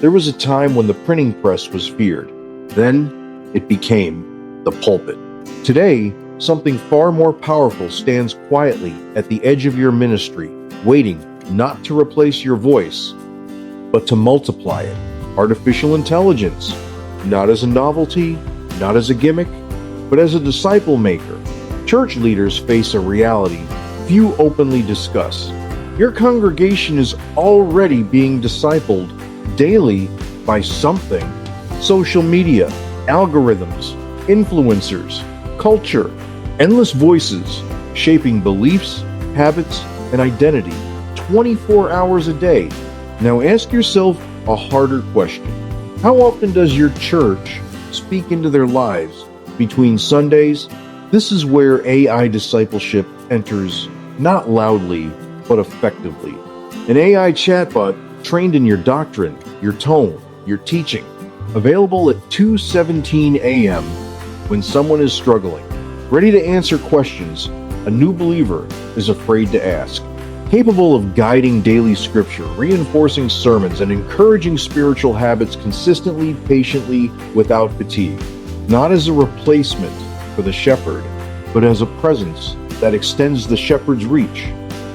There was a time when the printing press was feared. Then it became the pulpit. Today, something far more powerful stands quietly at the edge of your ministry, waiting not to replace your voice, but to multiply it. Artificial intelligence, not as a novelty, not as a gimmick, but as a disciple maker. Church leaders face a reality few openly discuss. Your congregation is already being discipled daily by something. Social media, algorithms, influencers, culture, endless voices shaping beliefs, habits, and identity 24 hours a day. Now ask yourself a harder question. How often does your church speak into their lives between Sundays? This is where AI discipleship enters, not loudly, but effectively. An AI chatbot trained in your doctrine, your tone, your teaching, available at 2:17 a.m. when someone is struggling, ready to answer questions a new believer is afraid to ask, capable of guiding daily scripture, reinforcing sermons, and encouraging spiritual habits consistently, patiently, without fatigue, not as a replacement for the shepherd, but as a presence that extends the shepherd's reach.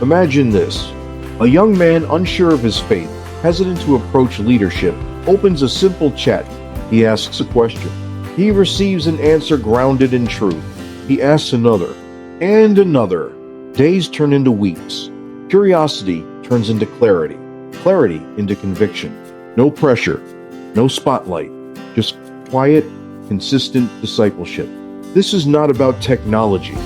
Imagine this. A young man unsure of his faith, hesitant to approach leadership, opens a simple chat. He asks a question. He receives an answer grounded in truth. He asks another, and another. Days turn into weeks. Curiosity turns into clarity. Clarity into conviction. No pressure, no spotlight, just quiet, consistent discipleship. This is not about technology.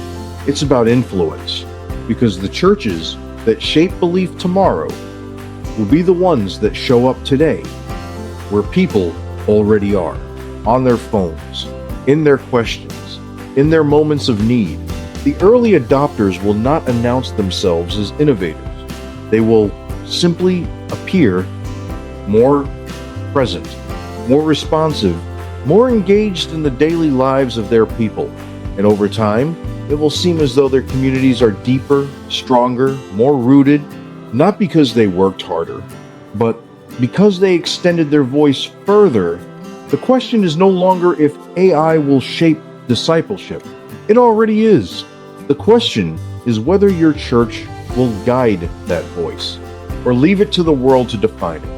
It's about influence. Because the churches that shape belief tomorrow will be the ones that show up today, where people already are, on their phones, in their questions, in their moments of need. The early adopters will not announce themselves as innovators. They will simply appear more present, more responsive, more engaged in the daily lives of their people. And over time, it will seem as though their communities are deeper, stronger, more rooted, not because they worked harder, but because they extended their voice further. The question is no longer if AI will shape discipleship. It already is. The question is whether your church will guide that voice or leave it to the world to define it.